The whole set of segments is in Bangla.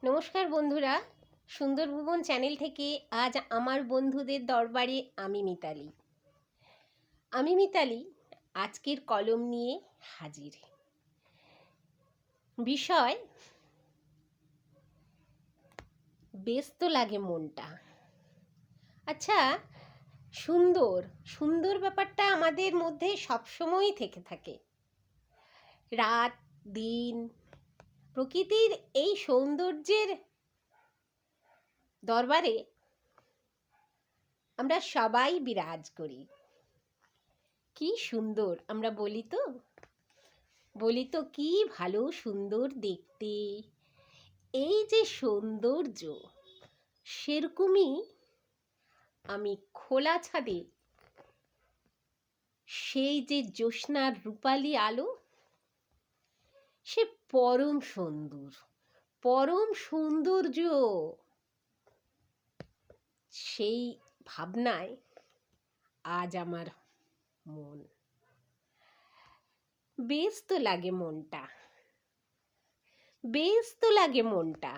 নমস্কার বন্ধুরা, সুন্দর ভুবন চ্যানেল থেকে আজ আমার বন্ধুদের দরবারে আমি মিতালি আজকের কলম নিয়ে হাজির। বিষয়, ব্যস্ত লাগে মনটা। আচ্ছা, সুন্দর সুন্দর ব্যাপারটা আমাদের মধ্যে সবসময়ই থেকে থাকে। রাত দিন প্রকৃতির এই সৌন্দর্যের দরবারে আমরা সবাই বিরাজ করি। কি সুন্দর, আমরা বলি তো কি ভালো সুন্দর দেখতে। এই যে সৌন্দর্য, সেরকমই আমি খোলা ছাদে সেই যে জ্যোৎস্নার রূপালী আলো, সে পরম সৌন্দর্য, সেই ভাবনায় আজ আমার মন। ব্যস্ত লাগে মনটা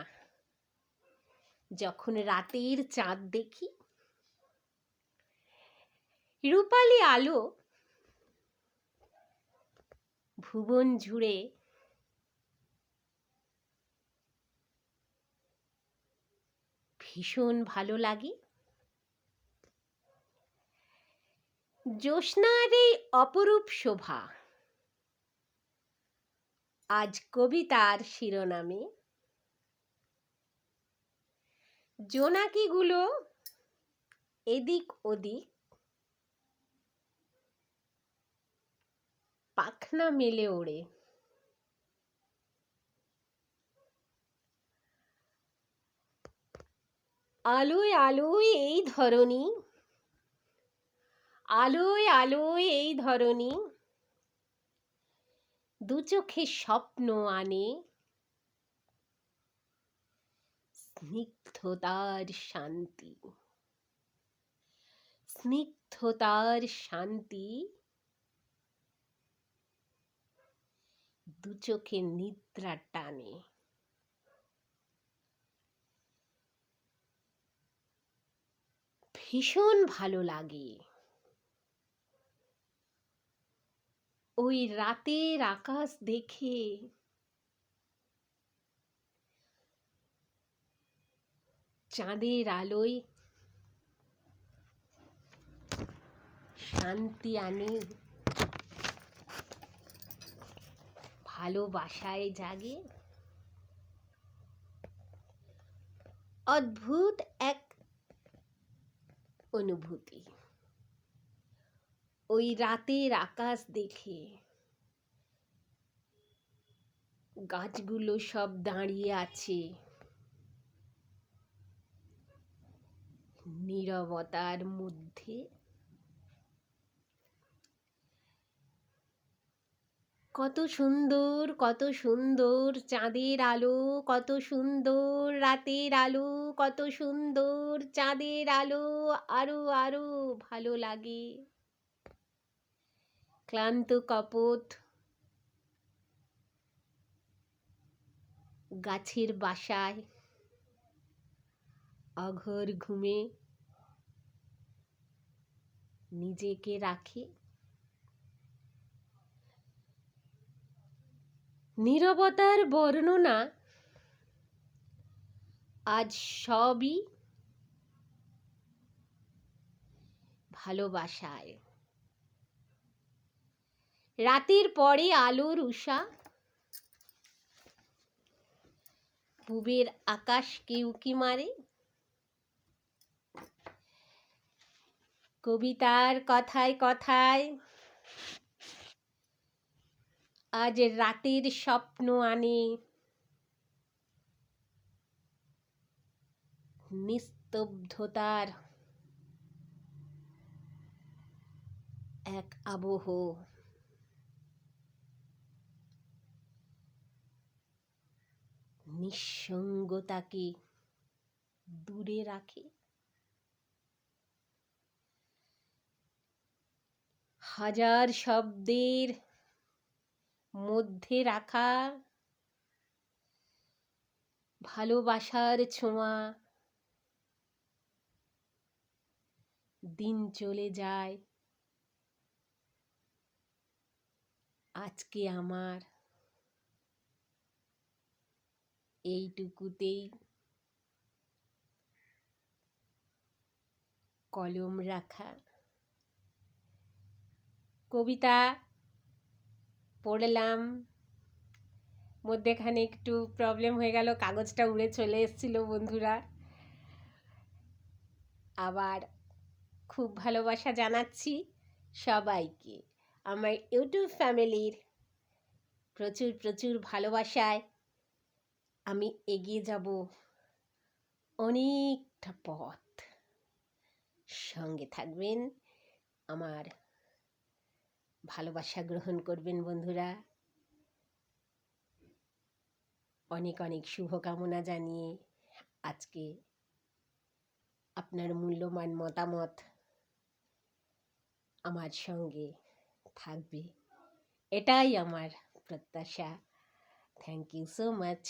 যখন রাতের চাঁদ দেখি। রূপালী আলো ভুবন জুড়ে ভীষণ ভালো লাগে। জ্যোৎস্নার এই অপরূপ শোভা আজ কবিতার শিরোনামে। জোনাকিগুলো এদিক ওদিক পাখনা মেলে ওড়ে। আলোয় আলোয় এই ধরনী, আলোয় আলোয় এই ধরনী দু চোখে স্বপ্ন আনে। স্নিগ্ধতার শান্তি দু চোখে নিদ্রা টানে। ভীষণ ভালো লাগে ওই রাতের আকাশ দেখে। চাঁদের আলোয় শান্তি আনে, ভালোবাসায় জাগে। অদ্ভুত এক অনুভূতি ওই রাতের আকাশ দেখে। গাছগুলো সব দাঁড়িয়ে আছে নীরবতার মধ্যে। কত সুন্দর চাঁদের আলো, কত সুন্দর রাতের আলো, কত সুন্দর চাঁদের আলো। আরো আরো ভালো লাগে। ক্লান্ত কপোত গাছের বাসায় অঘোর ঘুমে নিজেকে রাখে। নীরবতার বর্ণনা আজ সবই ভালোবাসায়। রাতের পরে আলোর উষা পূবের আকাশকে উঁকি মারে। কবিতার কথায় কথায় আজ রাতের স্বপ্ন আনে। নিস্তব্ধতার এক আবহ। নিঃসঙ্গতাকে দূরে রাখে। হাজার শব্দের মধ্যে রাখা ভালোবাসার ছোঁয়া দিন চলে যায়, আজকে আমার এইটুকুতেই কলম রাখা। কবিতা পড়লাম, মধ্যেখানে একটু প্রবলেম হয়ে গেল, কাগজটা উড়ে চলে এসেছিল বন্ধুরা। আবার খুব ভালোবাসা জানাচ্ছি সবাইকে, আমার ইউটিউব ফ্যামিলির প্রচুর প্রচুর ভালোবাসায় আমি এগিয়ে যাব অনেকটা পথ। সঙ্গে থাকবেন, আমার ভালোবাসা গ্রহণ করবেন বন্ধুরা। অনেক অনেক শুভকামনা জানিয়ে আজকে আপনার মূল্যবান মতামত আমার সঙ্গে থাকবে, এটাই আমার প্রত্যাশা। Thank you so much.